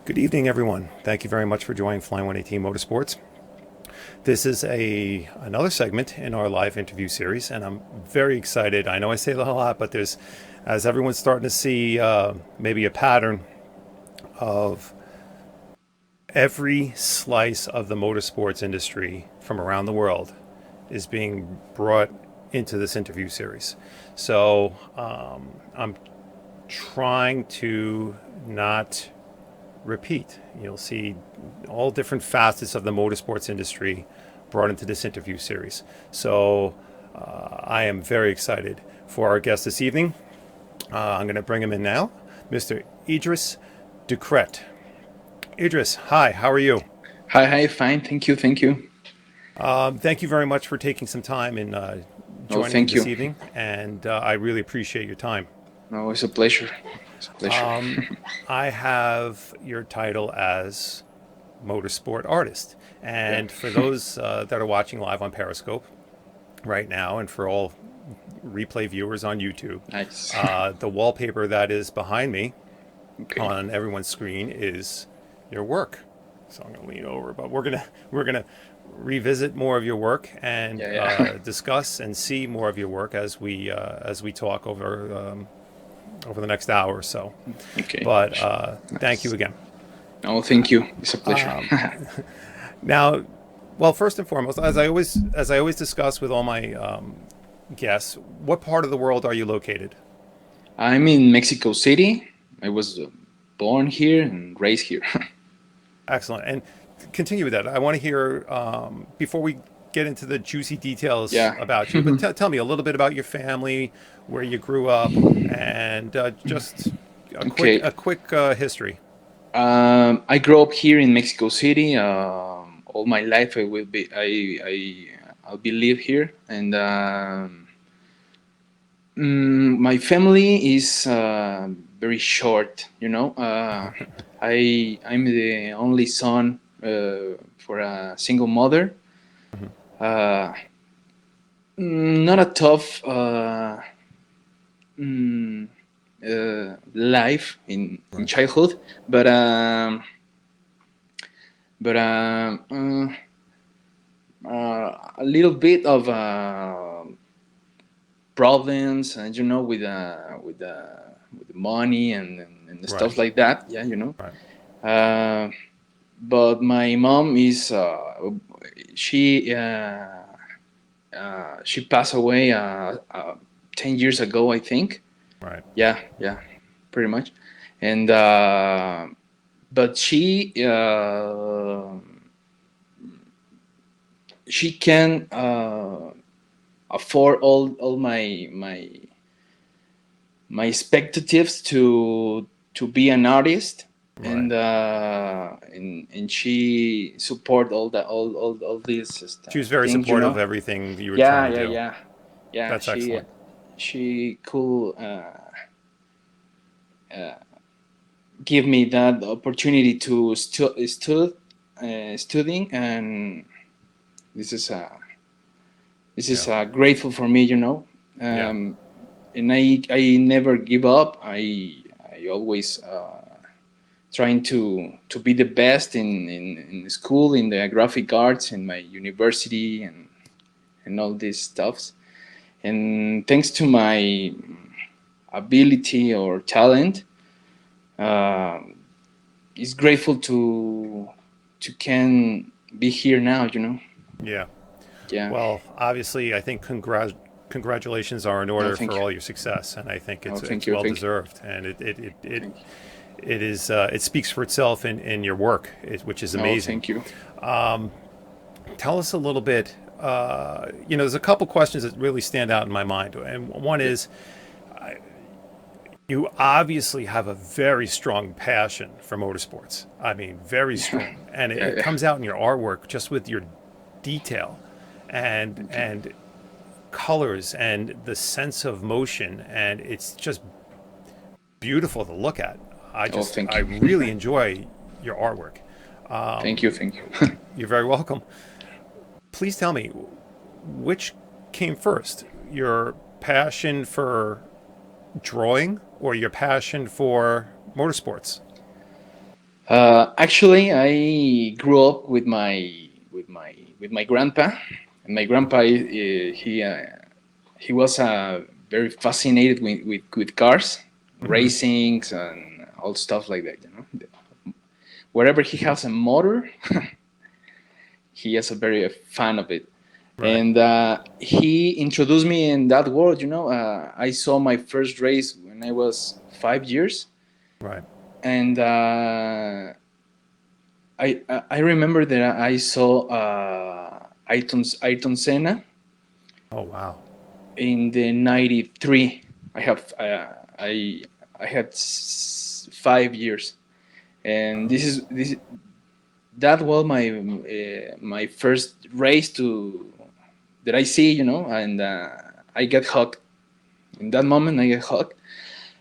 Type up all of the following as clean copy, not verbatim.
Good evening, everyone. Thank you very much for joining Flying 118 Motorsports. This is another segment in our live interview series, and I'm very excited. I know I say that a lot, but as everyone's starting to see maybe a pattern of every slice of the motorsports industry from around the world is being brought into this interview series. So I'm trying to not repeat. You'll see all different facets of the motorsports industry brought into this interview series. So I am very excited for our guest this evening. I'm going to bring him in now, Mr. Idris Ducret. Idris, hi, how are you? Hi, fine. Thank you. Thank you very much for taking some time and No, joining me thank this you. evening, and I really appreciate your time. No, it's a pleasure. It's a pleasure. I have your title as motorsport artist. Yeah. And for those that are watching live on Periscope right now, and for all replay viewers on YouTube, Nice. the wallpaper that is behind me Okay. on everyone's screen is your work. So I'm going to lean over, but we're gonna revisit more of your work and Yeah, yeah. discuss and see more of your work as we talk over the next hour or so. Okay. But thank you Nice. again. No, thank you. It's a pleasure. Now, well, first and foremost, as I always discuss with all my guests, what part of the world are you located? I'm in Mexico City. I was born here and raised here. Excellent. And continue with that. I want to hear before we get into the juicy details Yeah. about you, but tell me a little bit about your family, where you grew up, and just Okay. a quick history. I grew up here in Mexico City. All my life, I'll be live here, and my family is very short. I'm the only son for a single mother. Mhm. Uh, Not a tough mm, life in Right. childhood, but a little bit of problems, and with the money and the Right. stuff like that. Yeah, Right. Uh, but my mom is she she passed away 10 years ago, I think. Right. Yeah, pretty much. And but she can afford all my expectatives to be an artist, Right. and she support all these She was very things, supportive of everything that you were trying yeah, to yeah, do. yeah, yeah. That's excellent. She could give me that opportunity to studying, and this is this Yeah. is grateful for me, Yeah. and I never give up. I always trying to be the best in school, in the graphic arts, in my university, and all these stuffs. And thanks to my ability or talent, uh, it's grateful to can be here now. Yeah. Yeah. Well, obviously, I think congratulations are in No, order thank for you. all your success, and I think No, it's thank you. well Thank you. deserved, and Thank you. it is it speaks for itself in your work, which is No, amazing. thank you. Tell us a little bit. There's a couple questions that really stand out in my mind, and one Yeah. is you obviously have a very strong passion for motorsports. I mean, very Yeah. strong, and Yeah. it Yeah. comes out in your artwork just with your detail Okay. and colors and the sense of motion, and it's just beautiful to look at. Oh, I thank you. really enjoy your artwork. Thank you. Thank you. You're very welcome. Please tell me, which came first, your passion for drawing or your passion for motorsports? Actually, I grew up with my grandpa, and my grandpa he was very fascinated with cars, Hmm. racings, and all stuff like that. Wherever he has a motor, he is a very fan of it. Right. And he introduced me in that world. I saw my first race when I was 5 years, Right. and I remember that I saw Ayrton Senna Oh, wow. in the '93. I have I had 5 years, and Oh, this that was my first race to that I see, and I get hooked. In that moment, I get hooked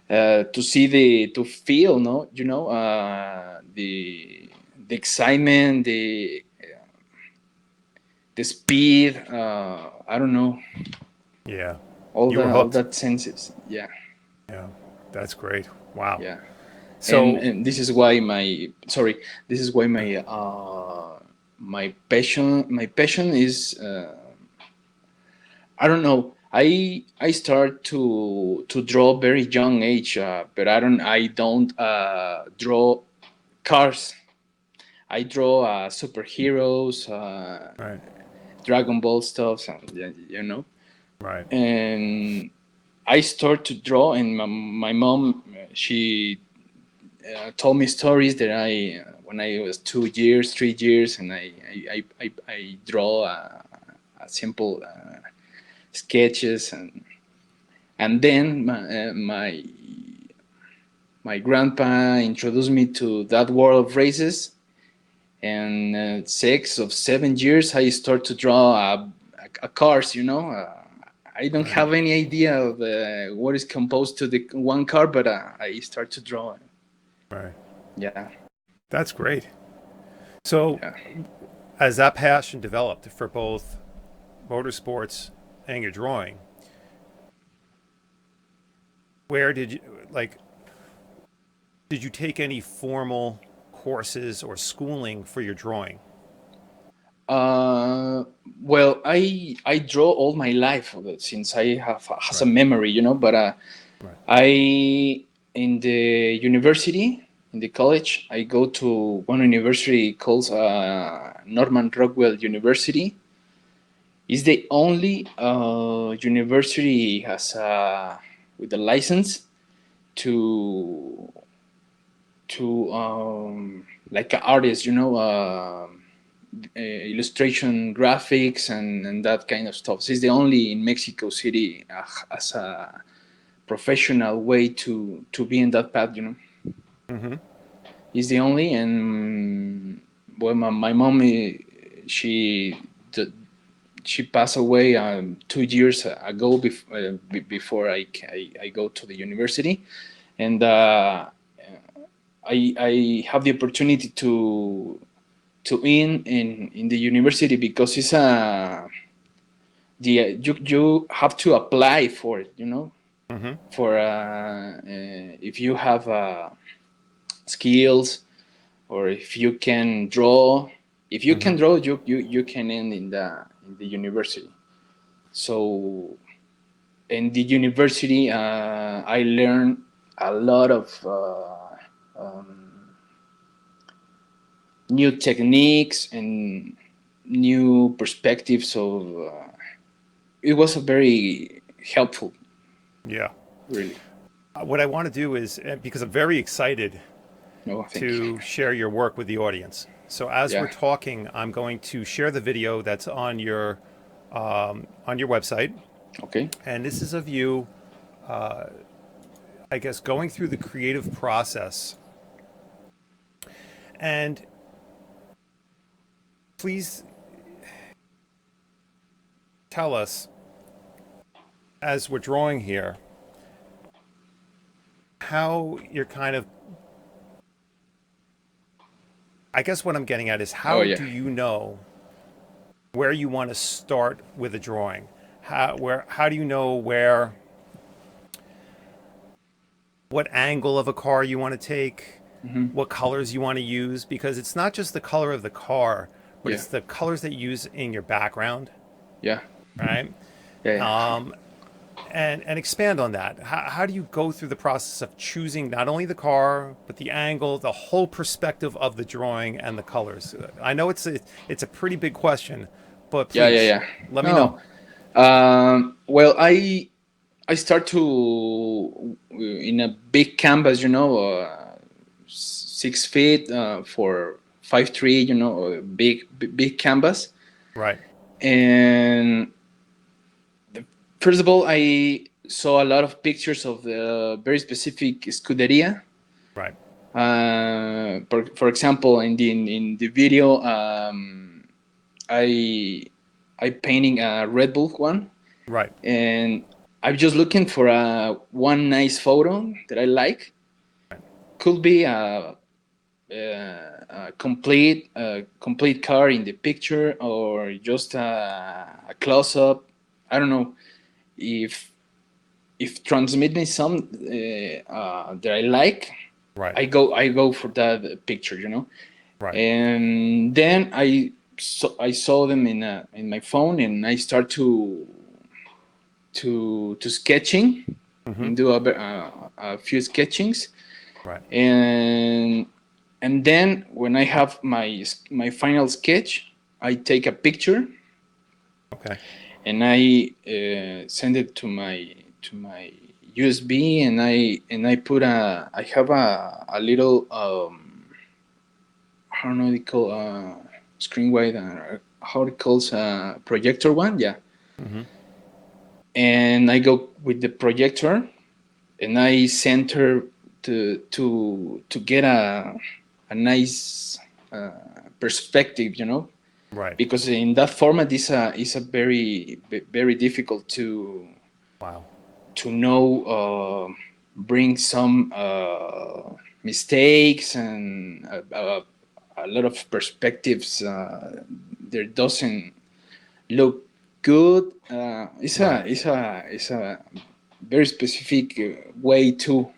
to see to feel, no, the excitement, the speed. I don't know, yeah. all You were all hooked. that senses. Yeah, Yeah. That's great. Wow. yeah. And So, and this is why my sorry. This is why my passion is. I don't know. I start to draw very young age, but I don't draw cars. I draw superheroes, right. Dragon Ball stuff, and Right. and I start to draw, and my mom, she told me stories that I when I was 2 years, 3 years, and I draw a simple sketches, and then my grandpa introduced me to that world of races, and 6 or 7 years I start to draw a cars. I don't Right. have any idea of what is composed to the one car, but I start to draw. Right. Yeah, That's great. So, yeah. as that passion developed for both motorsports and your drawing, where did you like? Did you take any formal courses or schooling for your drawing? Uh, well, I draw all my life since I have has a Right. memory, but Right. I in the university, in the college, I go to one university called Norman Rockwell University. It's the only university has with a license to like an artist, illustration, graphics, and that kind of stuff. So it's the only in Mexico City as a professional way to be in that path. Mm-hmm. He's the only, and well, my mom, she the, she passed away 2 years ago before I go to the university, and I have the opportunity to in the university because it's you have to apply for it, Mm-hmm. for if you have skills, or if you can draw. If you Mm-hmm. can draw, you can end in the university. So in the university, I learned a lot of new techniques and new perspectives. So it was a very helpful, Yeah. really. What I want to do is because I'm very excited No, thank you. to share your work with the audience. So as we're Yeah. talking, I'm going to share the video that's on your website, Okay. and this is of you, I guess, going through the creative process. And please tell us, as we're drawing here, how you're kind of. I guess what I'm getting at is Oh how yeah. do you know where you want to start with a drawing? How do you know what angle of a car you want to take? Hmm. what colors you want to use, because it's not just the color of the car, but Yeah. it's the colors that you use in your background, Yeah. right? Yeah. Um, and expand on that. How do you go through the process of choosing not only the car, but the angle, the whole perspective of the drawing and the colors? I know it's a pretty big question, but Yeah. Yeah. please Yeah. let me know. No. Well, I start to in a big canvas, 6 feet for 5'3", a big canvas. Right, And first of all, I saw a lot of pictures of the very specific Scuderia. right, For example, in the video, I I painting a Red Bull one, right, and I'm just looking for one nice photo that I like. Could be a complete car in the picture, or just a close up. I don't know if transmit me some that I like. right, I go for that picture. right. And then I saw them in my phone, and I start to sketching Mm-hmm. and do a few sketchings. Right. And then when I have my final sketch, I take a picture, Okay. and I send it to my USB, and I put I have a little I don't know what it call screen wide, how it calls projector one, yeah. Mm-hmm. And I go with the projector, and I center to get a nice perspective. Right. Because in that format is a very difficult Wow. to know, bring some mistakes and a lot of perspectives. There doesn't look good. Right. It's a very specific way too.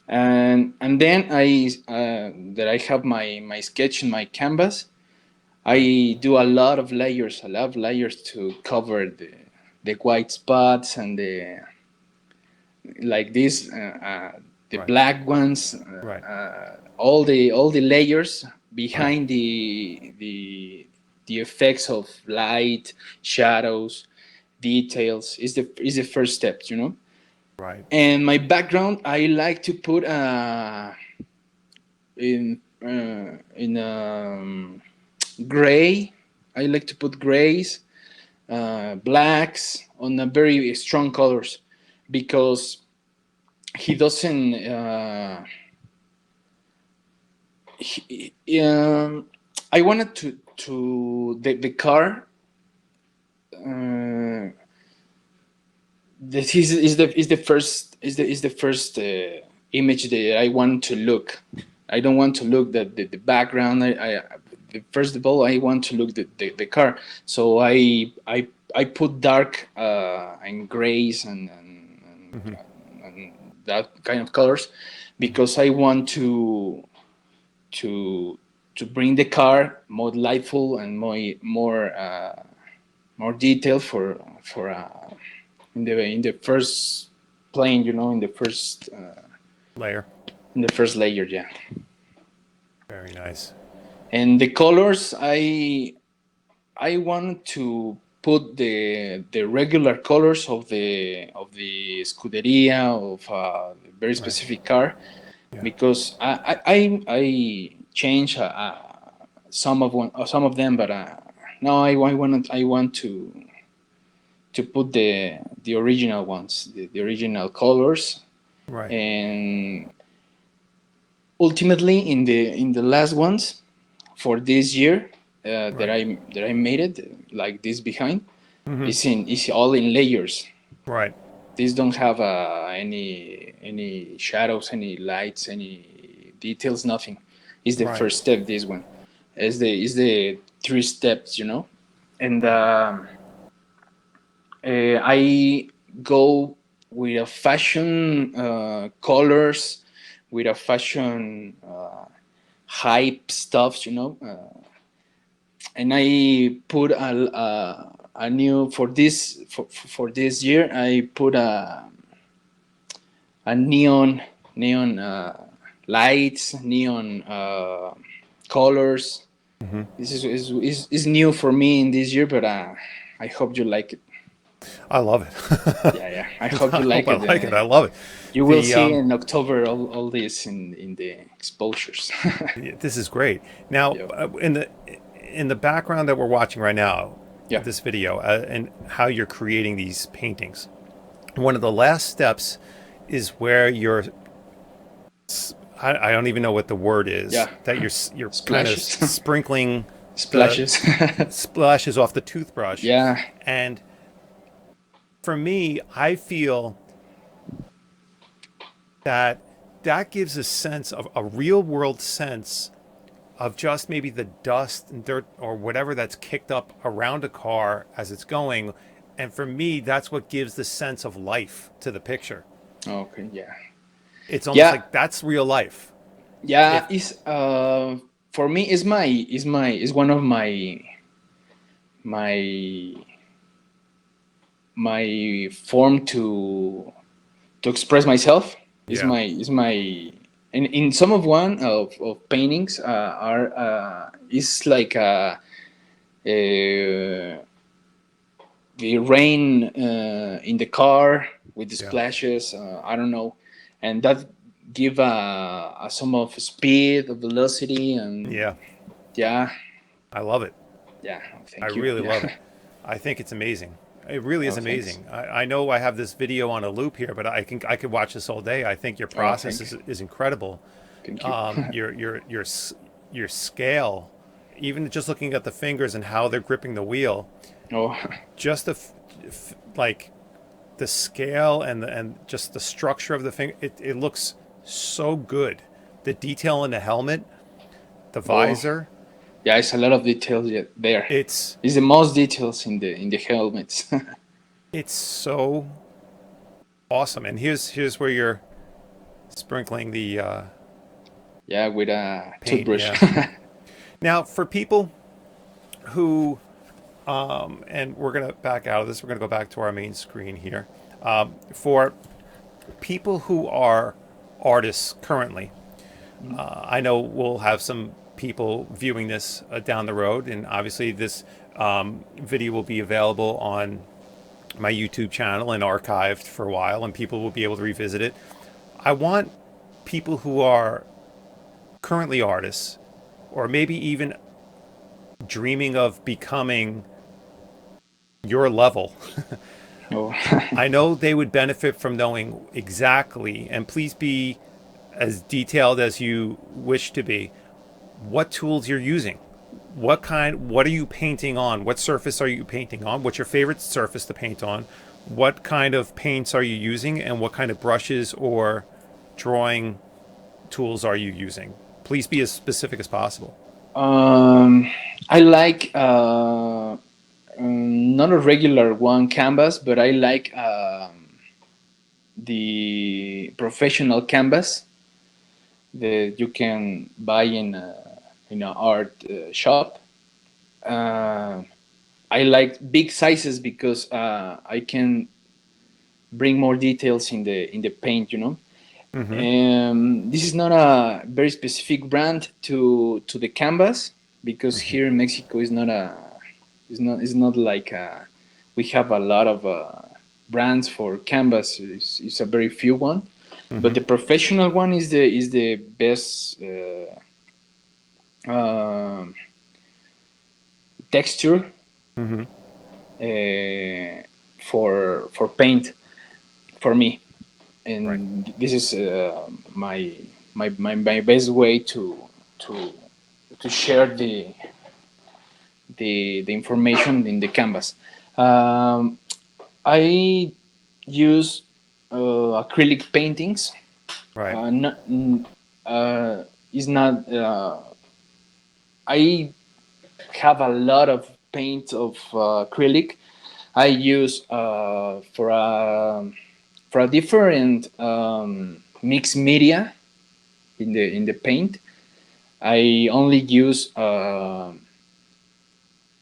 And then I have my sketch in my canvas. Right. I do a lot of layers to cover the white spots and the like this the Right. black ones, Right. all the layers Right. behind the effects of light, shadows, details is the first step. Right. And my background, I like to put in gray. I like to put grays, blacks on a very strong colors, because he doesn't. I wanted the car. This is the first image that I want to look. I don't want to look the background. First of all, I want to look the car. So I put dark and grays Mm-hmm. and that kind of colors, because I want to to bring the car more lightful and more detail for in the first plane, Layer. in the first layer, yeah. Very nice. And the colors, I want to put the regular colors of the Scuderia, of a very Right. specific car, Yeah. because I change some of them, but no, I want to put the original ones, the original colors. Right. And ultimately, in the last ones for this year, that Right. I made it like this behind, Mm-hmm. is all in layers. Right. These don't have any shadows, any lights, any details, nothing. It's the Right. first step. This one is the 3 steps. And Right. I go with a fashion colors, with a fashion hype stuff, and I put a new for this year. I put a neon lights, neon colors. Hmm. This is new for me in this year, but I hope you like it. I love it. Yeah, yeah. I hope I you hope like I it. like it. I love it. You will The see in October all this in the exposures. Yeah, this is great. Now, Yeah, in the background that we're watching right now, yeah, this video, and how you're creating these paintings. One of the last steps is where you're. I don't even know what the word is. yeah. That you're kind of Splashes, sprinkling the splashes. splashes off the toothbrush, Yeah. and for me, I feel that that gives a sense of a real world sense of just maybe the dust and dirt or whatever that's kicked up around a car as it's going. And for me, that's what gives the sense of life to the picture. Okay. Yeah. It's almost Yeah. like that's real life. Yeah. If It's for me. Is one of my my form to express myself. Yeah, Is my and in some of one of paintings are is like uh, the rain in the car with the yeah, splashes. I don't know, and that give a some of speed, of velocity, and yeah, yeah, I love it. yeah. I Thank you. really love Yeah. it. I think it's amazing. It really is Oh, thanks. amazing. I know I have this video on a loop here, but I could watch this all day. I think your Oh, process thank you. is incredible. Thank you. Your scale, even just looking at the fingers and how they're gripping the wheel, Oh, just like the scale and just the structure of the finger, it looks so good. The detail in the helmet, the oh, visor, yeah. It's a lot of details yet there. it's It's the most details in the helmets. it's so awesome. And here's where you're sprinkling the Yeah, with a paint. toothbrush. Yeah. Now, for people who, and we're gonna back out of this. We're gonna go back to our main screen here. For people who are artists currently, I know we'll have some people viewing this down the road, and obviously this video will be available on my YouTube channel and archived for a while, and people will be able to revisit it. I want people who are currently artists, or maybe even dreaming of becoming your level. Oh, I know they would benefit from knowing exactly, and please be as detailed as you wish to be, what tools you're using. What are you painting on? What surface are you painting on? What's your favorite surface to paint on? What kind of paints are you using, and what kind of brushes or drawing tools are you using? Please be as specific as possible. um, I like not a regular one canvas, but I like the professional canvas that you can buy in an art shop. Uh, I like big sizes because I can bring more details in the paint. Mm-hmm. This is not a very specific brand to the canvas because Mm-hmm. here in Mexico is not like we have a lot of brands for canvas. It's a very few one, but Mm-hmm. the professional one is the best um texture Mm-hmm. for paint for me, Right. and this is my best way to to share the information in the canvas. Um, I use acrylic paintings. Right. Not, is not. I have a lot of paint of acrylic. I use for a different mixed media. in the paint. I only use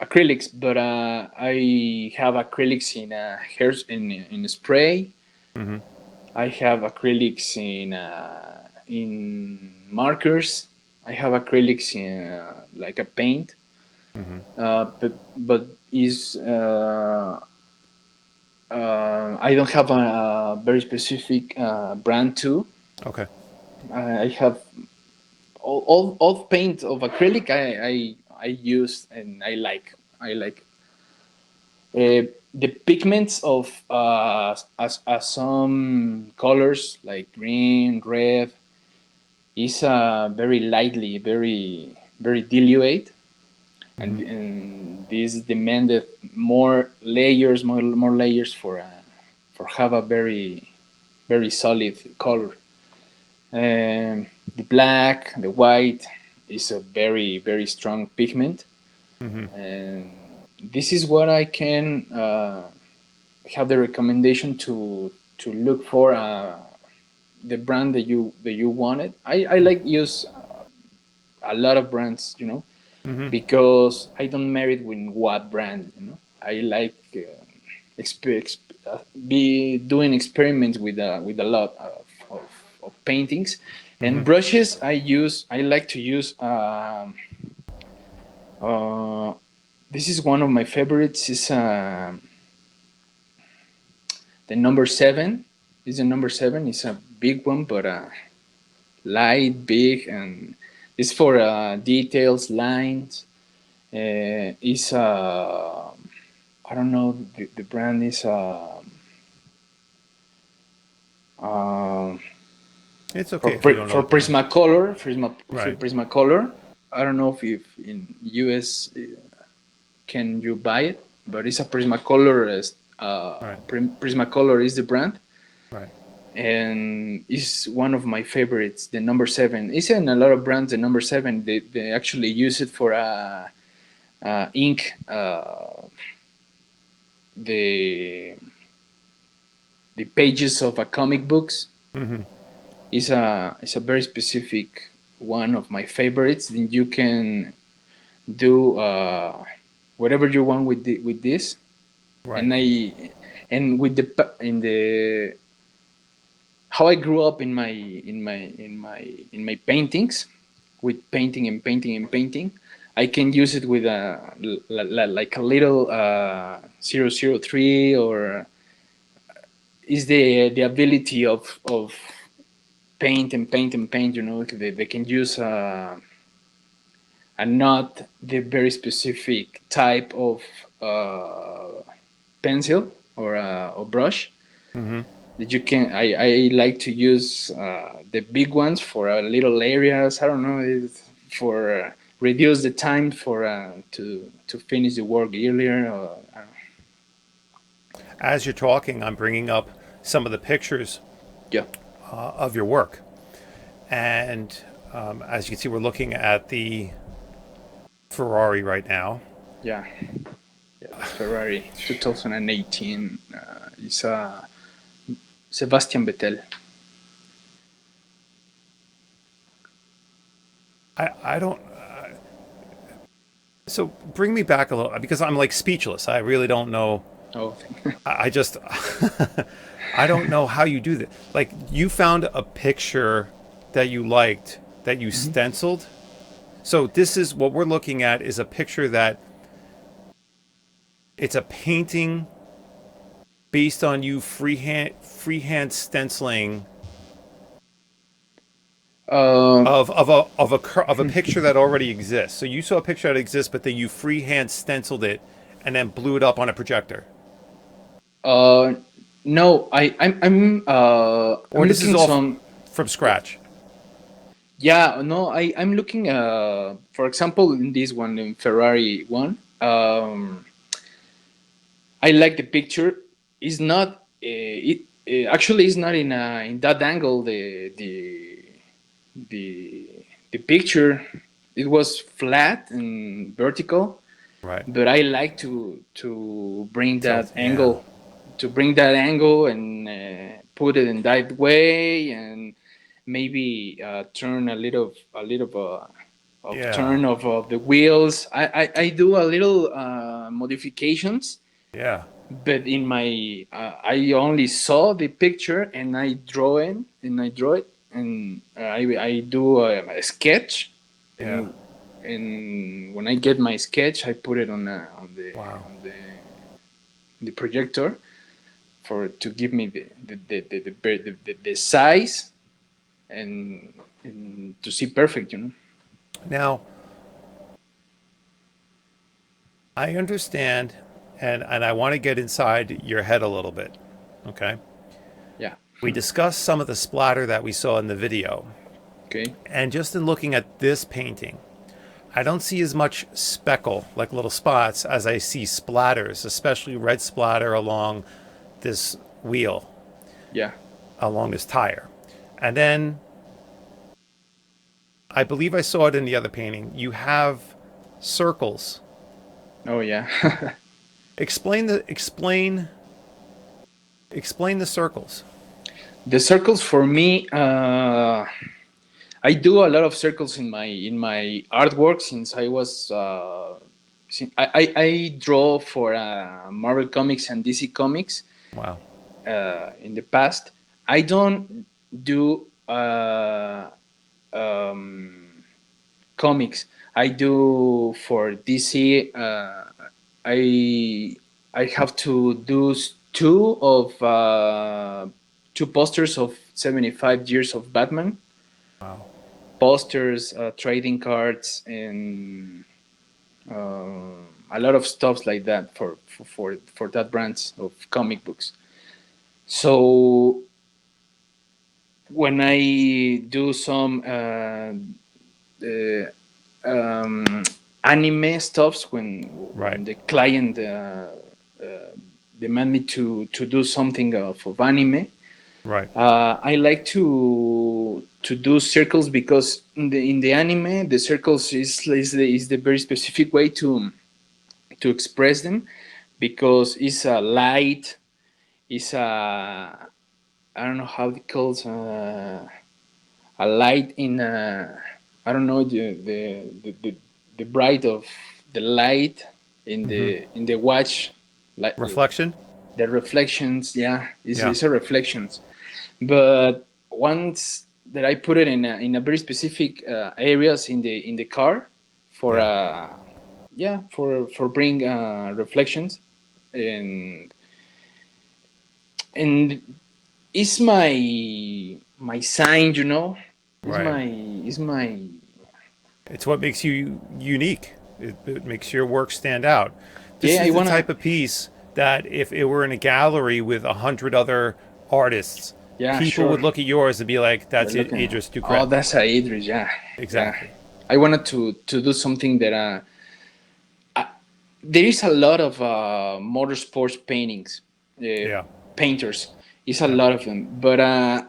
acrylics, but I have acrylics in hair in spray. Mm-hmm. I have acrylics in markers. I have acrylics in like a paint. Mm-hmm. But is I don't have a very specific brand too. Okay. I have all paint of acrylic. I use and I like the pigments of some colors like green, red is very lightly, very diluate, Mm-hmm. and this demanded more layers, more layers for have a very solid color. The black, the white is a very strong pigment, Mm-hmm. and this is what I can have the recommendation to look for the brand that you wanted. I like use a lot of brands, you know, Mm-hmm. because I don't marry with what brand, you know. I like be doing experiments with a lot of paintings and Mm-hmm. brushes. I like to use uh, this is one of my favorites is the number seven. Is the number seven? It's a big one, but light, big, and it's for details, lines. Is I don't know, the brand is uh, It's okay if you don't know for the brand. Prismacolor, Right. Prismacolor. I don't know if in US can you buy it, but it's a Prismacolor. Right. Prismacolor is the brand, Right. and it's one of my favorites. The number seven. It's in a lot of brands. The number seven. They actually use it for ink. The the pages of a comic books Mm-hmm. is a very specific one of my favorites. Then you can do whatever you want with this, Right. and and with the in the how I grew up in my paintings, with painting and painting and painting. I can use it with like a little 003 or is the ability of paint and paint and paint. You know, they can use a not the very specific type of pencil or brush Mm-hmm. that you can. I like to use the big ones for little areas. I don't know, for reduce the time for to finish the work earlier. Or, As you're talking, I'm bringing up some of the pictures yeah, of your work, and as you can see, we're looking at the Ferrari right now. yeah, yeah. The Ferrari 2018 is Sebastian Vettel. I don't. So bring me back a little because I'm like speechless. I really don't know. Oh, I just I don't know how you do that. Like you found a picture that you liked that you mhm. stenciled. So this is what we're looking at is a picture that it's a painting based on you freehand stenciling Uh, of a picture that already exists. So you saw a picture that exists, but then you freehand stenciled it and then blew it up on a projector. Uh, no, Or I'm this is looking all some. from scratch. Yeah, no, I'm looking. For example, in this one, in Ferrari one, I like the picture. It's not. Actually is not in that angle. The the picture, it was flat and vertical, Right. but I like to bring Tilt. that Yeah. angle, and put it in that way, and maybe turn a little of Yeah. turn of the wheels. I do a little modifications, Yeah. but in my I only saw the picture and I draw it and I do a sketch Yeah. and when I get my sketch I put it Wow. on the projector for to give me the size and to see perfect, you know. Now, I understand, and I want to get inside your head a little bit. Okay. Yeah. We discussed some of the splatter that we saw in the video. Okay. And just in looking at this painting, I don't see as much speckle, like little spots, as I see splatters, especially red splatter along this wheel, Yeah. along this tire. And then I believe I saw it in the other painting. You have circles. Oh yeah. Explain the circles. The circles for me, I do a lot of circles in my artwork since I was. I draw for Marvel Comics and DC Comics Wow. in the past. I don't do comics. I do for DC. I I have to do two posters of 75 years of Batman, Wow. posters, trading cards, and a lot of stuff like that for that brands of comic books. So when I do some uh, um, anime stuffs, Right. when the client demand me to do something of anime, Right. I like to do circles because in the anime the circles is the very specific way to express them because it's a light, it's a I don't know how it calls a light in a I don't know the bright of the light Mm-hmm. in the watch, like Reflection. the reflections. Yeah, Yeah. it's a reflections. But once that I put it in a very specific areas in the car for Yeah. yeah for bring reflections and and it's my sign, you know. Right. It's my It's what makes you unique. It makes your work stand out. This yeah. I is the wanna type of piece that if it were in a gallery with 100 other artists, yeah people sure. would look at yours and be like, They're "That's it, looking. Idris Oh, Ducret." that's a Idris. Yeah, yeah. Exactly. I wanted to do something that there is a lot of motorsports paintings, Yeah. painters. It's a Yeah. lot of them, but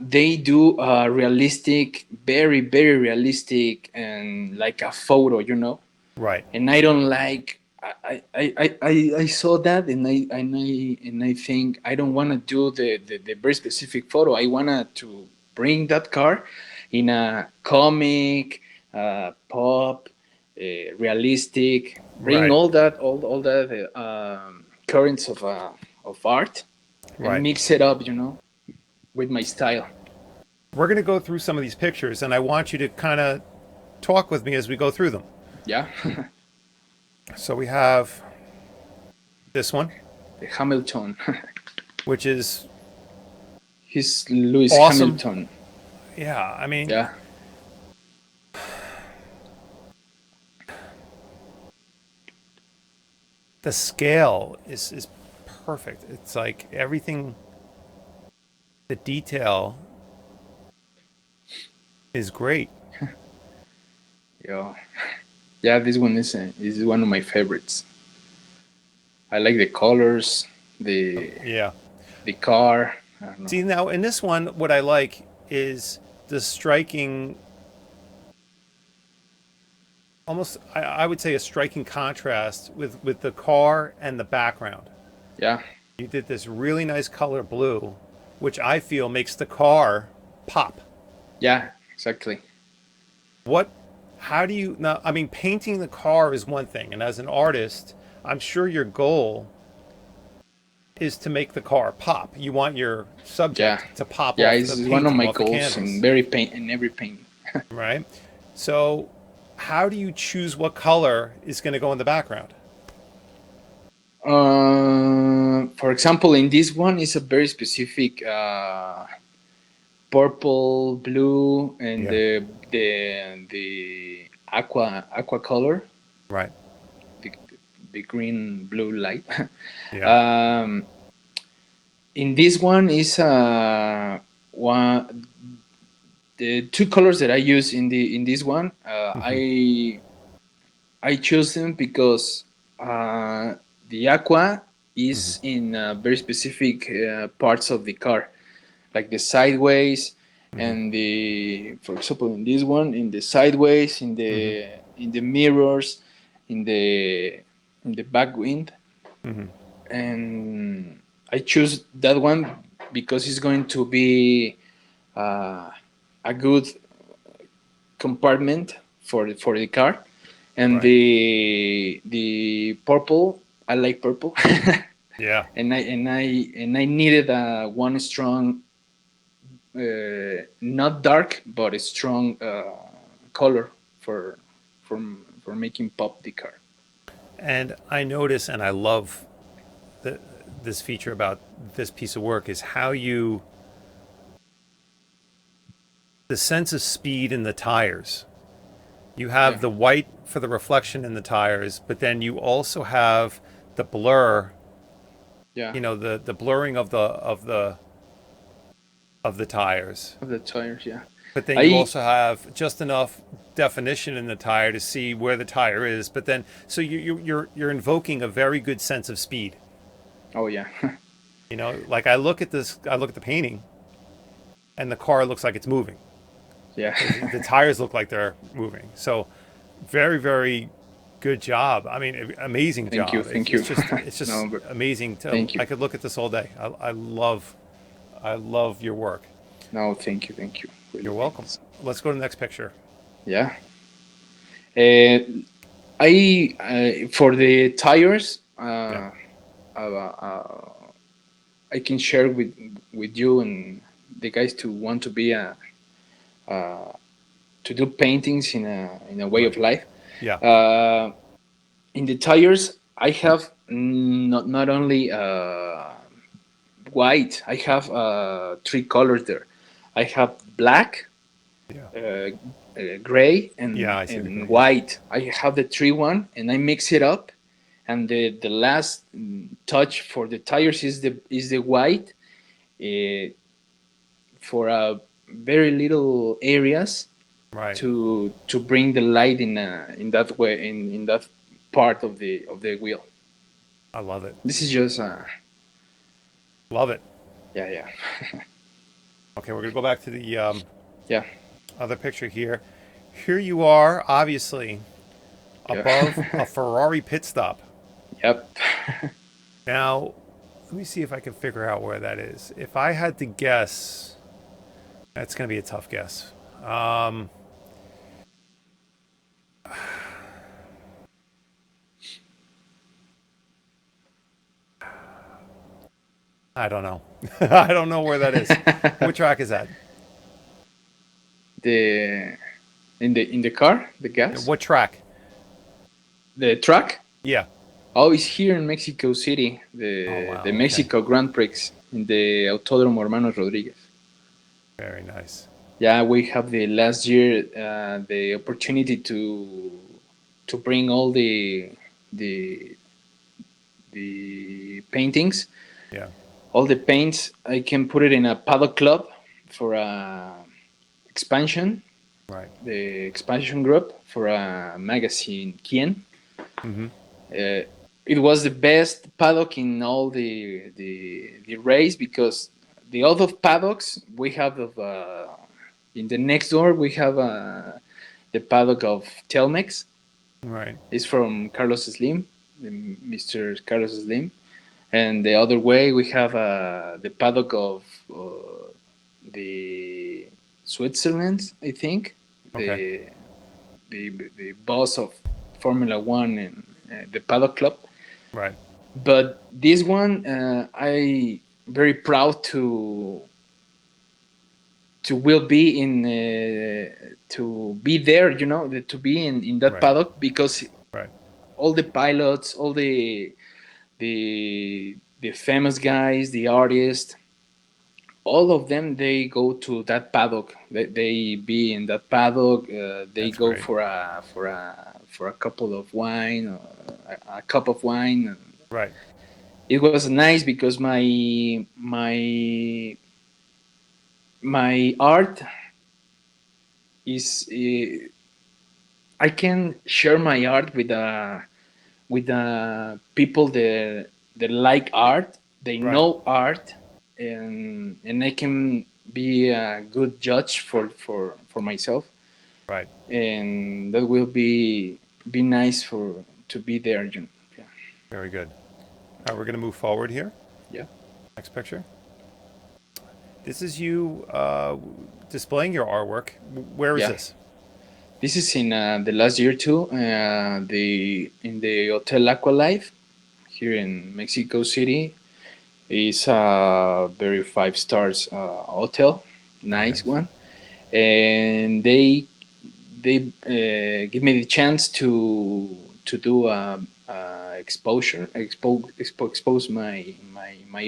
they do realistic, very realistic, and like a photo, you know. Right. And I don't like. I saw that and I think I don't want to do the very specific photo. I want to bring that car in a comic, pop, realistic. Bring Right. all that currents of art and Right. mix it up, you know, with my style. We're going to go through some of these pictures, and I want you to kind of talk with me as we go through them. Yeah, So we have this one, the Hamilton. which is He's Lewis awesome. Hamilton. Yeah. I mean, Yeah. the scale is perfect. It's like everything, the detail is great. Yeah, yeah. This one is one of my favorites. I like the colors, Yeah. the car. I don't know. See, now in this one, what I like is the striking, almost, I would say a striking contrast with the car and the background. Yeah, You did this really nice color blue, which I feel makes the car pop. Yeah, exactly. What, how do you now? I mean, painting the car is one thing, and as an artist, I'm sure your goal is to make the car pop. You want your Yeah, subject to pop yeah. off the It's one of painting, my off the goals canvas, in every painting. right? So, how do you choose what color is going to go in the background? For example, in this one is a very specific purple, blue, and Yeah, the aqua color, right. the, the green blue light. Yeah. um, in this one is one the two colors that I use in this one. Hmm. I choose them because the aqua Hmm. is in very specific parts of the car, like the sideways Hmm. and the, for example, in this one, in the sideways, Hmm. in the mirrors, in the back wind, Hmm. and I choose that one because it's going to be uh, a good compartment for the car, and Right. the purple. I like purple, Yeah, and I needed one strong, not dark but a strong color for for making pop the car. and I notice, and I love the, this feature about this piece of work is how you the sense of speed in the tires. You Yeah, have the white for the reflection in the tires, but then you also have the blur, yeah, the blurring of the tires. of the tires. Yeah, But then you I also have just enough definition in the tire to see where the tire is. But then, so you're invoking a very good sense of speed. oh yeah, Like I look at this, I look at the painting, and the car looks like it's moving yeah. because the tires look like they're moving. So, very, very good job. I mean, amazing Thank you, job. thank you. It's just No, but amazing. thank you. I could look at this all day. I love your work. No, thank you, thank you. You're Really. welcome. Let's go to the next picture. Yeah. Uh, I for the tires, Yeah. I can share with you and the guys to want to be uh, to do paintings in a way of Right. life. Yeah. Uh, in the tires, I have not only white. I have three colors there. I have black, Yeah. gray, Yeah. I see the and gray. Yeah. white. I have the three one, and I mix it up. And the last touch for the tires is the white uh, for very little areas Right. to bring the light in that way in that part of the wheel. I love it. This is just Love it. yeah, yeah. Okay, we're gonna go back to the Yeah, other picture here. Here you are, obviously above yeah. a Ferrari pit stop. Yep. Now, let me see if I can figure out where that is. If I had to guess, that's gonna be a tough guess. Um, I don't know. I don't know where that is. What track is that? The in the car, the gas, What track? the truck. Yeah. Oh, it's here in Mexico City, Oh the wow. Okay. Mexico Grand Prix in the Autódromo Hermanos Rodríguez. Very nice. Yeah, we have the last year the opportunity to bring all the the paintings, Yeah. all the paints. I can put it in a paddock club for expansion, Right. the expansion group for a magazine, Quien. Mm-hmm. It was the best paddock in all the race because the other paddocks we have in the next door we have the paddock of Telmex. Right. It's from Carlos Slim, Mr. Carlos Slim, and the other way we have the paddock of the Switzerland, I think. Okay. The boss of Formula One and the Paddock Club. Right. But this one, I very proud to will be in to be there. To be in that Right. paddock, because Right. all the pilots, all the famous guys, the artists, all of them, they go to that paddock. They be in that paddock. They That's go great. for a couple of wine, a cup of wine. Right. It was nice because my art is I can share my art with people that like art. They Right. know art, and I can be a good judge for myself, Right. and that will be nice for to be there. Yeah, Very good. All right, we're going to move forward here. yeah, Next picture. This is you displaying your artwork. Where is yeah. this? This is in the last year too. The in the Hotel Aqualife here in Mexico City. It's a very 5 stars hotel, Okay. nice one, and they give me the chance to do exposure, expose my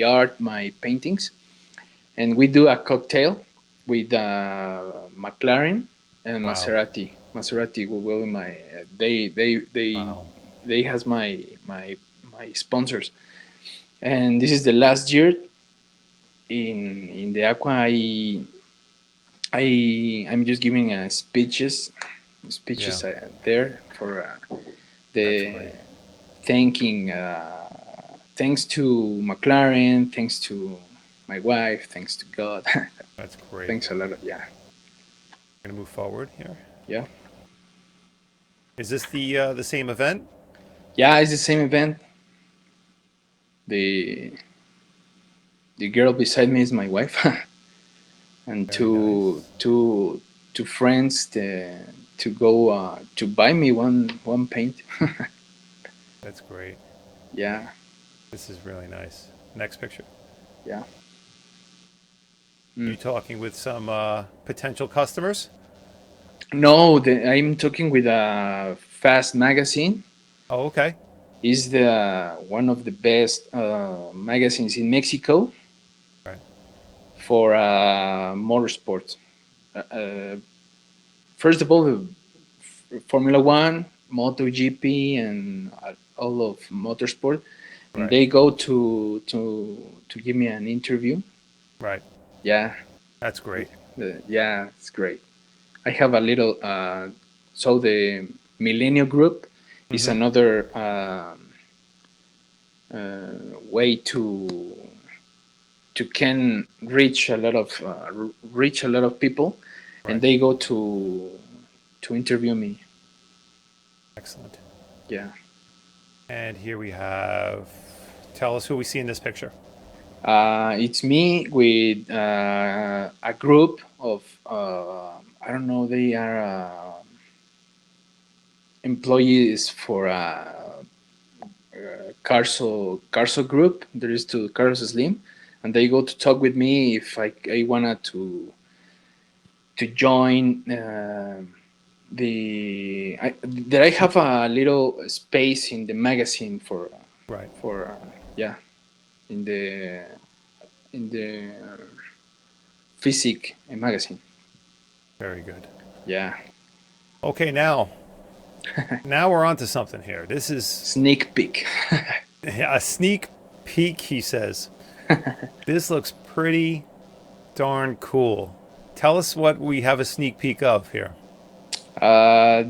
art, my paintings, and we do a cocktail with McLaren and Wow. Maserati. Maserati will be my Wow. they has my sponsors, and this is the last year in the aqua. I'm just giving Yeah. speeches there for That's the great. thanking thanks to McLaren, thanks to my wife, thanks to God. That's great. Thanks a lot. Yeah, Going to move forward here. yeah, Is this the same event? yeah. It's the same event. The the girl beside me is my wife, and Very nice. two friends to go to buy me one paint. That's great. Yeah, This is really nice. Next picture. yeah. You Mm. talking with some potential customers? No, I'm talking with a Fast magazine. Oh, okay. Is the one of the best magazines in Mexico Right. for motorsports. Uh, First of all, Formula One, MotoGP, and all of motorsport, and Right. they go to give me an interview. Right. Yeah, That's great. yeah, it's great. I have a little. So the Millennium Group is Mm-hmm. another way to can reach a lot of people, and Right. they go to interview me. Excellent. Yeah. And here we have. Tell us who we see in this picture. It's me with a group of I don't know. They are employees for Carso group. There is to Carso Slim, and they go to talk with me if I wanted to join that I have a little space in the magazine Right. for yeah, in the physic magazine. Very good. Yeah, Okay, now we're on to something here. This is sneak peek. a sneak peek, he says. This looks pretty darn cool. Tell us what we have a sneak peek of here.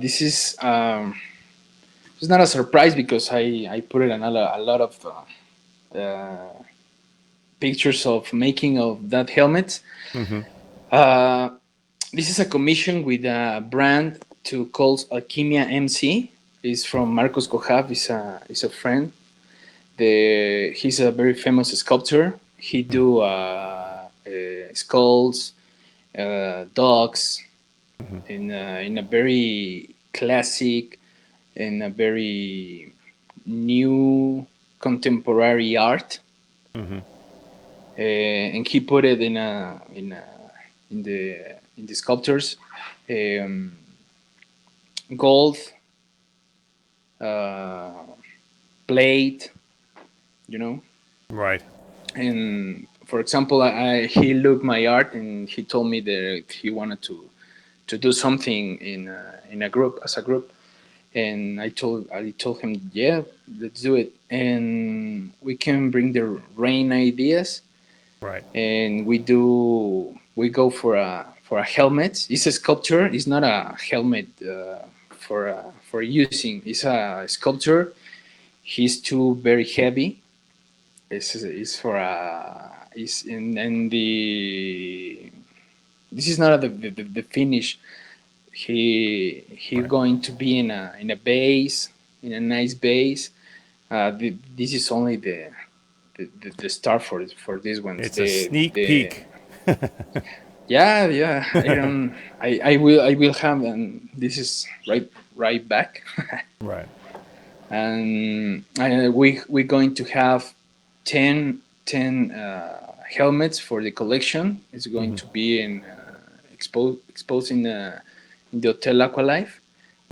This is it's not a surprise because I put it in a lot of pictures of making of that helmet. Mm-hmm. Uh, this is a commission with a brand to calls Alchemia MC. Is from Marcos Cojab. Is a friend. He's a very famous sculptor. He do skulls dogs, Hmm. in a very classic, in a very new contemporary art, Hmm. and he put it in the sculptures, um, gold, uh, plate, you know. Right. And for example, he looked my art and he told me that he wanted to do something in a group, as a group. And I told him, yeah, let's do it, and we can bring the rain ideas, Right. and we go for a helmet. It's a sculpture. It's not a helmet for using. It's a sculpture. He's too very heavy. It's for a is in the this is not the finish. He's Right. going to be in a base, in a nice base. This is only the start for these ones. It's a sneak The peek. Yeah, yeah. I will have, and this is right back. Right. And we're going to have 10 helmets for the collection. It's going Hmm. to be exposed in the Hotel Aqualife.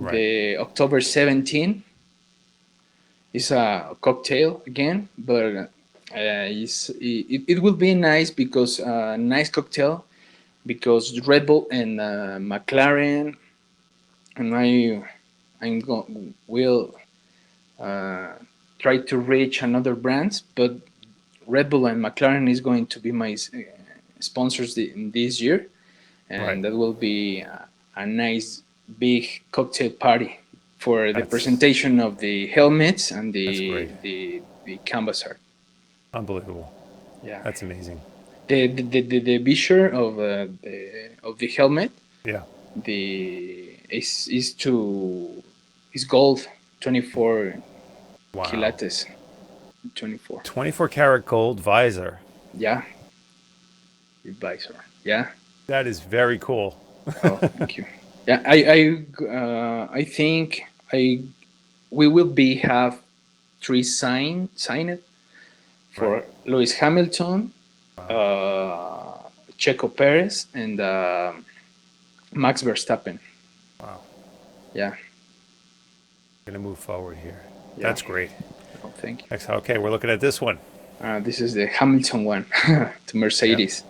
Right. The October 17 is a cocktail again, but it will be nice because nice cocktail, because Red Bull and McLaren and will uh, try to reach another brands, but Red Bull and McLaren is going to be my sponsors in this year, Right. and that will be a nice big cocktail party for the That's presentation of the helmets and that's great. the canvas art. Unbelievable. Yeah, That's amazing. the visor of the helmet, Yeah. the is to is gold, 24 Wow. quilates, 24. 24 karat gold visor. Yeah, advisor. Yeah. That is very cool. Oh, thank you. Yeah, I think I we will be have three signed Right. for Lewis Hamilton, Wow. uh, Checo Perez, and Max Verstappen. Wow. Yeah, Gonna move forward here. yeah. That's great. Oh, thank you. Next, okay, we're looking at this one. This is the Hamilton one to Yep. Mercedes.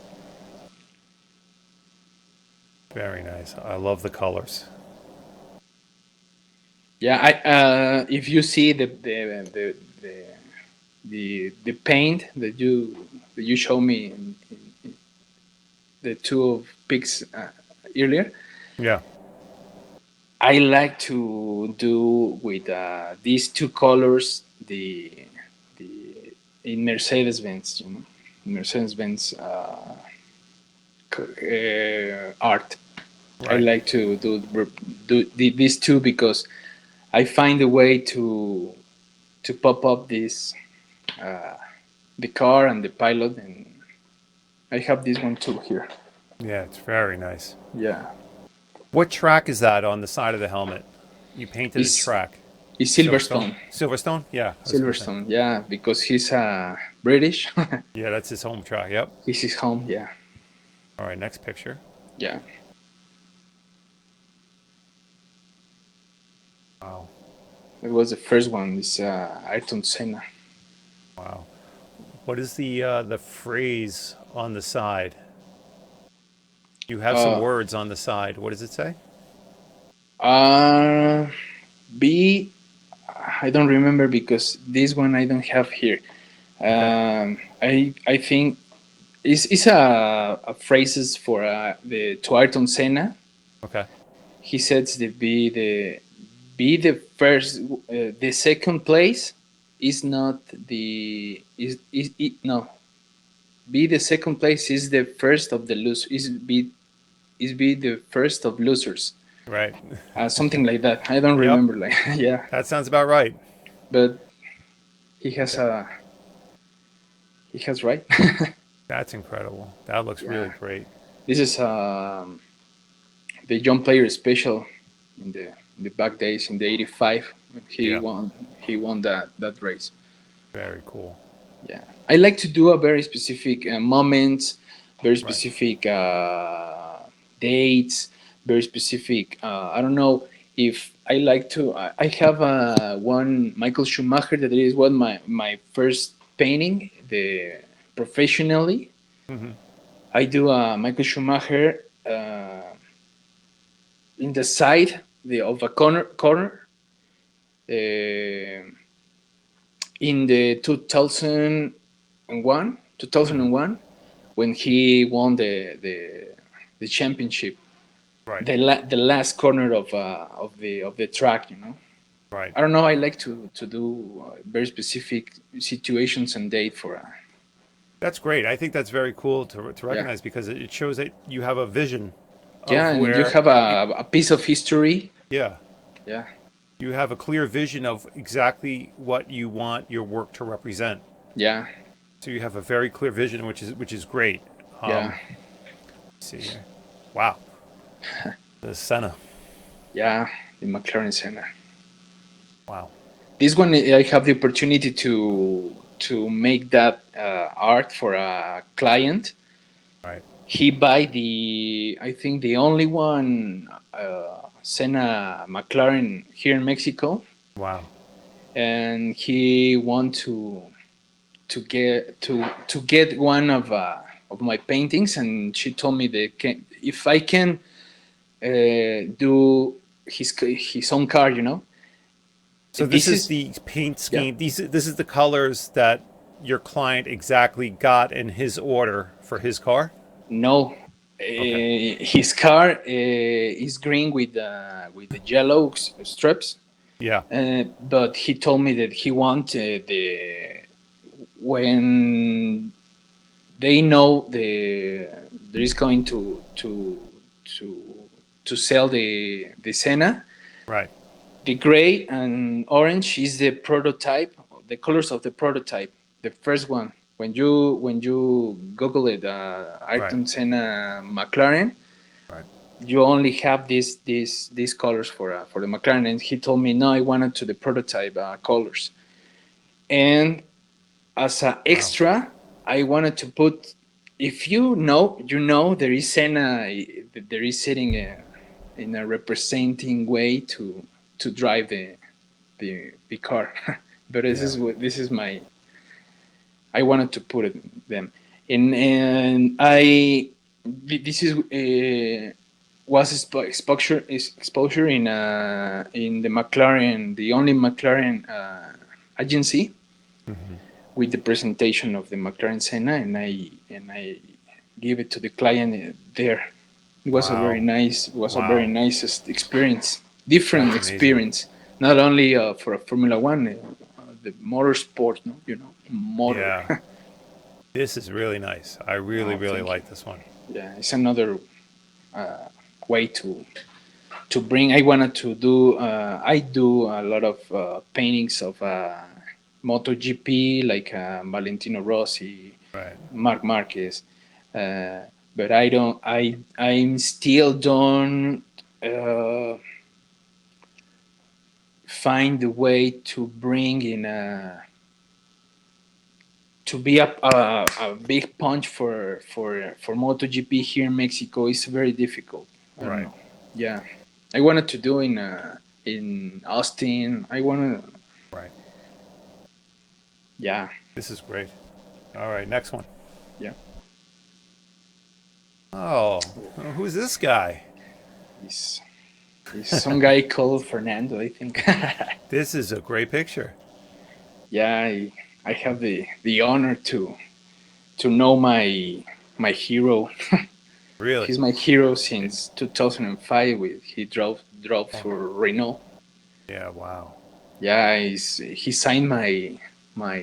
Very nice. I love the colors. Yeah, I if you see the paint that you show me in the two of pics earlier, Yeah. I like to do with these two colors the in Mercedes Benz, you know, Mercedes Benz art. I Right. like to these two because I find a way to pop up this uh, the car and the pilot, and I have this one too here. Yeah, it's very nice. Yeah, What track is that on the side of the helmet? You painted a it's track. it's Silverstone? Silverstone. Silverstone? Yeah, I was gonna say. Silverstone, yeah, because he's British. Yeah, that's his home track. Yep. He's his home, yeah, All right, next picture. yeah. Wow. It was the first one. It's Ayrton Senna. Wow. What is the phrase on the side? You have some Uh, words on the side. What does it say? uh, B. I don't remember because this one I don't have here. Okay. I think it's a phrases for the to Ayrton Senna. Okay. He says be the first. The second place is not is it, no. Be the second place is the first of the lose is be the first of losers. Right. Something like that. I don't Yep. remember. Like yeah, That sounds about right. but he has Th- he has right. That's incredible. That looks really Yeah. great. This is the John Player special in the back days in the '85 when Yeah, he won that race. very cool. Yeah, I like to do a very specific moments, very Right. specific dates, very specific. I don't know if I like to. I have one Michael Schumacher that is one my first painting the professionally. Hmm. I do a Michael Schumacher in the side of a corner uh, in the Hmm. 2001 when he won the championship, Right. the last corner of the track. Right. I don't know. I like to do very specific situations and date for That's great. I think that's very cool to yeah, recognize because it shows that you have a vision yeah, of and you where, have a piece of history. yeah, Yeah, you have a clear vision of exactly what you want your work to represent. yeah, So you have a very clear vision, which is great. yeah, Let's see here. Wow, the Senna. yeah. The McLaren Senna. Wow. This one I have the opportunity to make that art for a client. Right. He buy the I think the only one Senna McLaren here in Mexico, Wow. and he want to get one of my paintings, and she told me that if I can do his own car, So this this is is the paint yeah. scheme. This is the colors that your client exactly got in his order for his car. No, Okay. his car is green with the yellow strips. Yeah. But he told me that he wanted the when they know there is going to to sell the Senna. Right. The gray and orange is the prototype, the colors of the prototype, the first one. When you Google it, Right. Ayrton Senna McLaren, Right. you only have these colors for the McLaren. And he told me, no, I wanted to the prototype colors. And as an Wow. extra, I wanted to put. If there is Senna, there is sitting in a representing way to drive the car. But Yeah. this is my. I wanted to put it them, and I this is was exposure in the McLaren, the only McLaren agency Hmm. with the presentation of the McLaren Senna, and I give it to the client there. It was a very Wow. nice Wow. experience, different That's amazing. experience, not only for a Formula One, the motorsport, no, motor. Yeah. This is really nice. I really, Oh, really thank you. like this one. Yeah, it's another way to bring. I wanted to do. I do a lot of paintings of MotoGP, like Valentino Rossi, Right. Marc Marquez, uh, but I don't. I'm still don't find the way to bring in to be a big punch for MotoGP here in Mexico is very difficult. I don't Right. know. Yeah, I wanted to do in Austin. I want to. Right. Yeah, This is great. All right. Next one. yeah. Oh, who's this guy? He's he's some guy called Fernando, I think. This is a great picture. Yeah, I have the honor to know my hero. Really. He's my hero since 2005. With he drove for Renault. Yeah. Wow. Yeah, he signed my my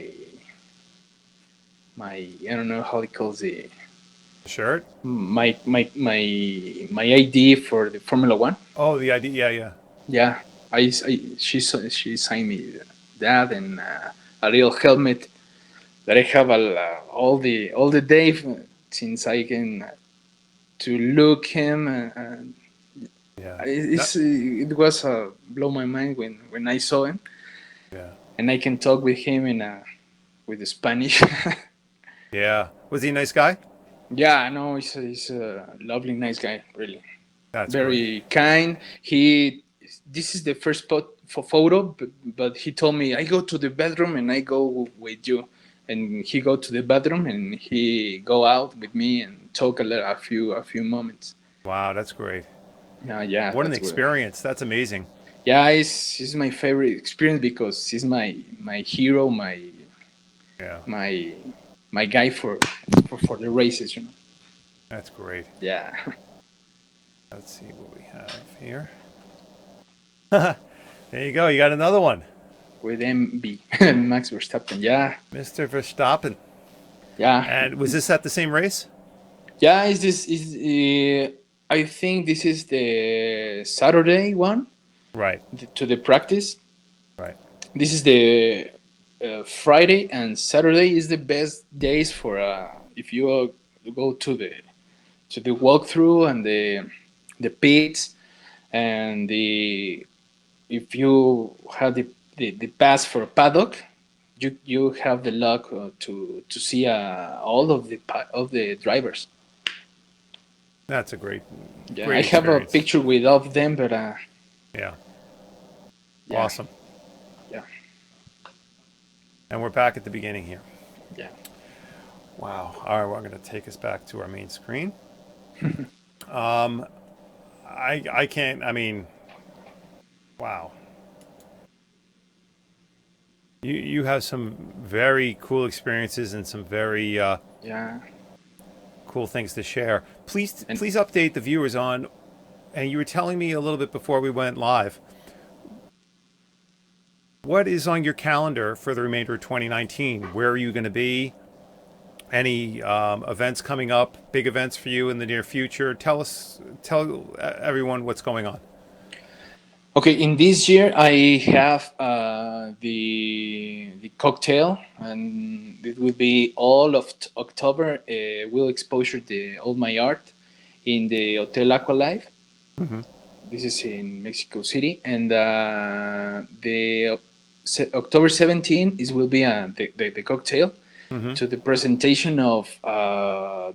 I don't know how he calls it Shirt. my ID for the Formula One. Oh, the idea. Yeah. Yeah. Yeah, she signed me that and a little helmet that I have all the day since I can to look him, and Yeah. it was blow my mind when I saw him, Yeah. and I can talk with him in with the Spanish. Yeah. Was he a nice guy? Yeah, no, he's a lovely, nice guy, really. That's great. Very kind. He this is the first spot for photo, but he told me I go to the bedroom and I go with you, and he go to the bedroom and he go out with me and talk a few moments. Wow, that's great. Yeah, What an that's good. experience. That's amazing. Yeah, it's my favorite experience because he's my hero, Yeah. my my guy for the races, you know. That's great. Yeah. Let's see what we have here. There you go. You got another one. With MB, Max Verstappen. Yeah, Mr. Verstappen. yeah, And was this at the same race? yeah. Is this is? I think this is the Saturday one Right. to the practice. Right. This is the Friday and Saturday is the best days for if you go to the walkthrough and the pits and the if you have the pass for a paddock, you have the luck to see all of the drivers. That's a great, Yeah, I great have a experience. picture with all of them, but Yeah. yeah, Awesome. yeah, And we're back at the beginning here. yeah. Wow. All right. We're going to take us back to our main screen. I can't, I mean, wow. You have some very cool experiences and some very Yeah. cool things to share. Please, And please update the viewers on. And you were telling me a little bit before we went live. What is on your calendar for the remainder of 2019? Where are you going to be? Any events coming up? Big events for you in the near future? Tell everyone what's going on. okay, in this year I have the cocktail, and it will be all of October. We'll exposure the all my art in the Hotel Aqualife. Mm-hmm. This is in Mexico City, and the October 17th is will be the cocktail Mm-hmm. to the presentation of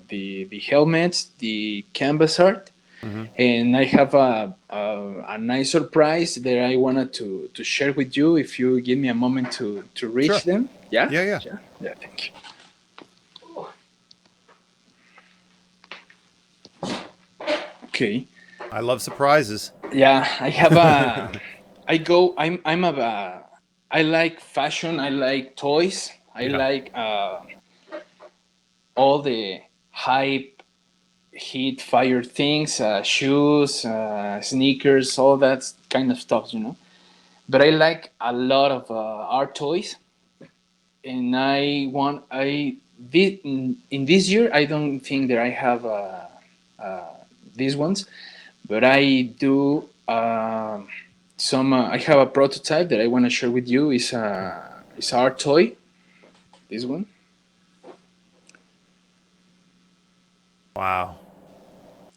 the helmets, the canvas art, Mm-hmm. and I have a nice surprise that I wanted to share with you. If you give me a moment to reach Sure. them, yeah, Yeah, yeah. yeah, yeah. Thank you. Okay. I love surprises. Yeah, I have a. I go. I'm a. I like fashion. I like toys. I Yeah. like all the hype, heat, fire things, shoes, sneakers, all that kind of stuff. You know. But I like a lot of art toys, and I want. I did in this year. I don't think that I have these ones, but I do. Some I have a prototype that I want to share with you. Is our toy. This one. Wow.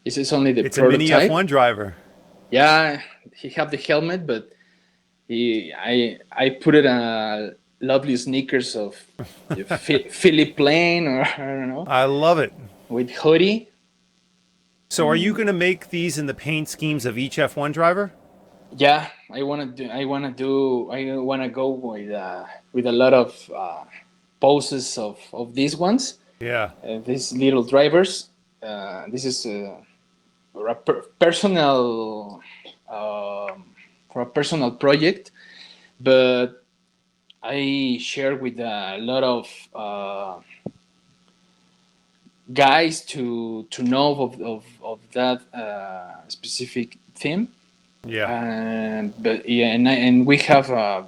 This is only the It's a mini prototype. F1 driver. Yeah, he have the helmet, but I put it lovely sneakers of Philip Lane or I don't know I love it. with hoodie. So are you going to make these in the paint schemes of each F1 driver? Yeah, I wanna go with a lot of poses of these ones. Yeah. These little drivers. This is a personal for a personal project, but I share with a lot of guys to know of that specific theme. Yeah. But yeah, and we have a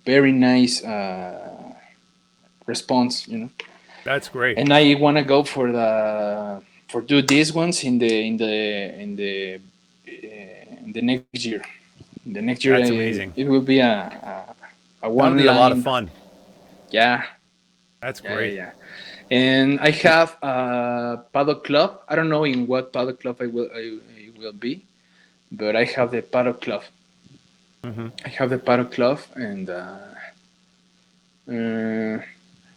very nice response, you know. That's great. And I want to go for do these ones in the next year. The next year, That's amazing. it will be a That'll one be a lot of line. fun. Yeah, That's yeah, yeah, great. yeah. And I have a paddock club. I don't know in what paddock club I will be, but I have the paddock club. Hmm. I have the paddock club, uh, and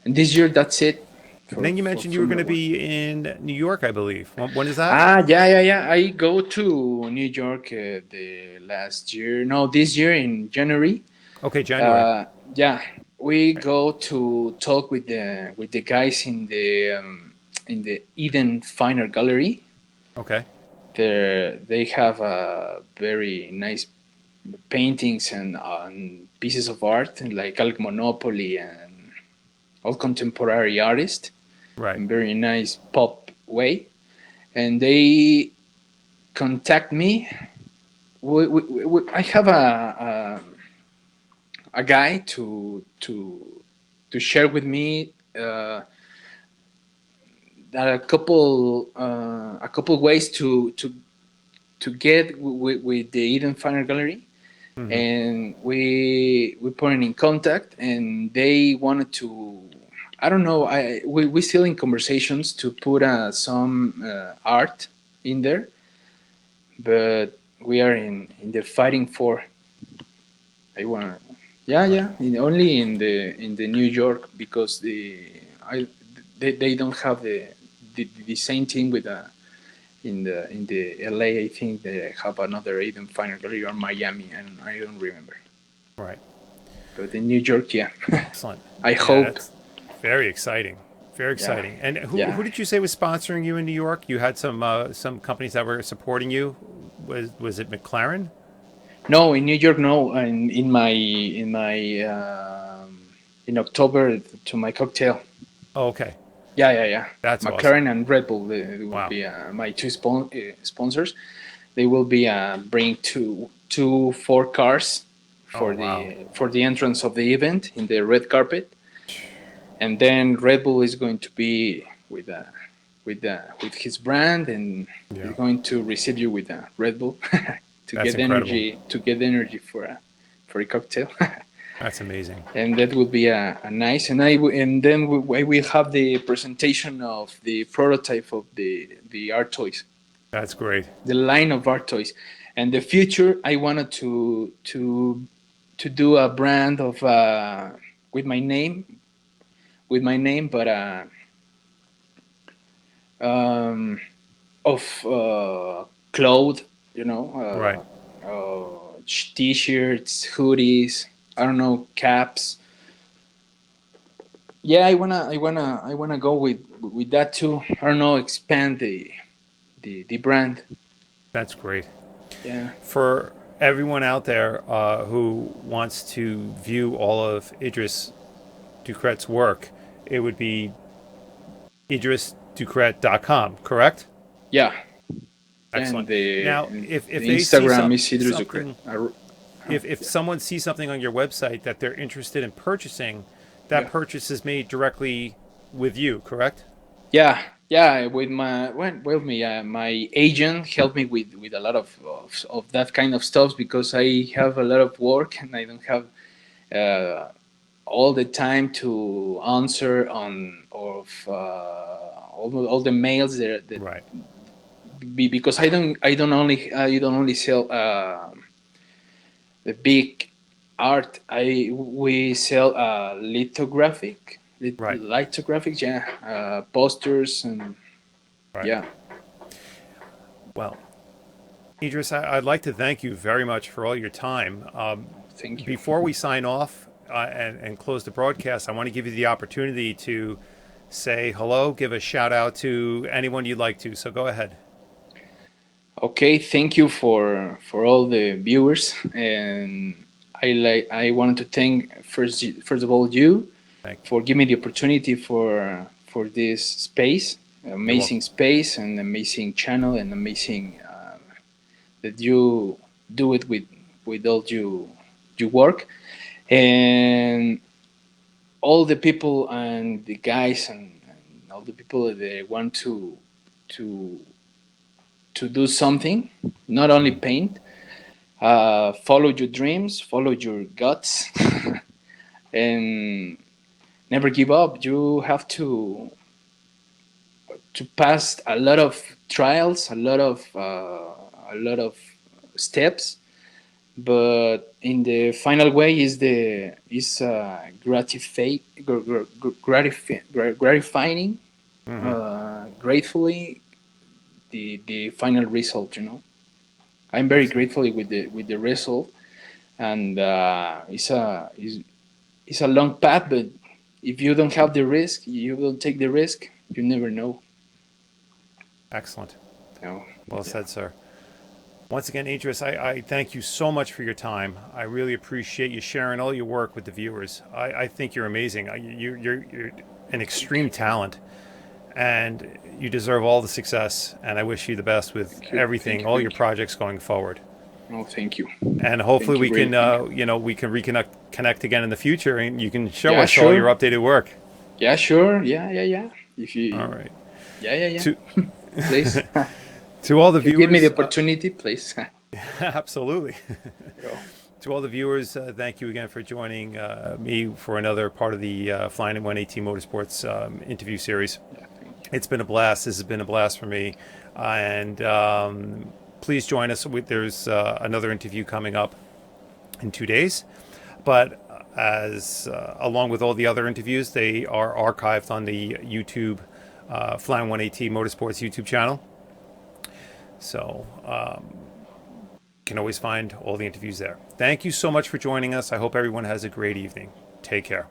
this year that's it And then you for mentioned you were going Formula to One. be in New York, I believe. When is that? Ah, yeah. I go to New York the last year. No, this year in January. Okay, January. Uh, yeah, we go to talk with the guys in the Eden Finer Gallery. Okay. They have very nice paintings and pieces of art, like Alec Monopoly and all contemporary artists Right. in very nice pop way. And they contact me. I have a guy to share with me a couple ways to get with the Eden Finer Gallery, Hmm. and we put in contact, and they wanted to. I don't know. We still in conversations to put some art in there, but we are in the fighting for. I want. Right. Only in the New York, because they don't have the same thing with in the LA. I think they have another Eden Final Gallery, or Miami, and I don't remember. Right. But in New York, yeah. Excellent. I Yeah, hope. that's very exciting. Very Yeah, exciting. And who yeah. did you say was sponsoring you in New York? You had some companies that were supporting you. Was it McLaren? No, in New York, no. In October to my cocktail. Oh, okay. Yeah. That's awesome. McLaren and Red Bull, they will Wow. be my two sponsors. They will be bring two four cars Oh, wow. for the entrance of the event in the red carpet, and then Red Bull is going to be with his brand, and he's Yeah. going to receive you with a Red Bull That's incredible. to get energy for a cocktail. That's amazing. And that would be a nice. And then we will have the presentation of the prototype of the art toys, That's great. the line of art toys. And the future, I wanted to do a brand of with my name, but um, of clothes, Right. t-shirts, hoodies, I don't know, caps. Yeah, I wanna go with that too. I don't know, expand the brand. That's great. Yeah. For everyone out there who wants to view all of Idris Ducret's work, it would be idrisducret.com, correct? Yeah. And Excellent. Now, if the they see Instagram is Idris Ducret. something, if someone sees something on your website that they're interested in purchasing, that Yeah. purchase is made directly with you, correct? Yeah. With me, my agent helped me with a lot of that kind of stuff, because I have a lot of work and I don't have uh, all the time to answer on of all the mails that Right. because I don't only sell the big art. I We sell Right. lithographic, yeah, posters, and Right. yeah. Well, Idris, I'd like to thank you very much for all your time. Thank you. Before we sign off and close the broadcast, I want to give you the opportunity to say hello, give a shout out to anyone you'd like to. So go ahead. Okay, thank you for all the viewers, and I wanted to thank first of all you Thank you. for giving me the opportunity for this space, You're amazing welcome. space, and amazing channel, and amazing that you do it with all you work, and all the people and the guys, and all the people that want to to do something, not only Mhm. paint. Follow your dreams, follow your guts, and never give up. You have to. to pass a lot of trials, a lot of steps, but in the final way is gratifying, Hmm. gratefully the final result. You know, I'm very Absolutely. grateful with the result, and it's a long path, but if you don't have the risk, you will take the risk. You never know. Excellent. You know? Well Yeah. said, sir. Once again, Idris, I thank you so much for your time. I really appreciate you sharing all your work with the viewers. I think you're amazing. You're an extreme talent, and you deserve all the success. And I wish you the best with Thank you. everything, Thank you. all your Thank you. projects going forward. No, thank you. And hopefully Thank you. we Really. can, Thank you. we can connect again in the future, and you can show Yeah, us all your sure. updated work. Yeah, sure. Yeah, yeah, yeah. If All you, right. yeah, yeah, To yeah. Please, to all the if you give me the viewers, opportunity, please. absolutely. Go. To all the viewers, thank you again for joining me for another part of the Flying at 118 Motorsports interview series. Yeah, thank you. It's been a blast. This has been a blast for me. And please join us. There's another interview coming up in 2 days. But as along with all the other interviews, they are archived on the YouTube Flying 118 Motorsports YouTube channel. So you can always find all the interviews there. Thank you so much for joining us. I hope everyone has a great evening. Take care.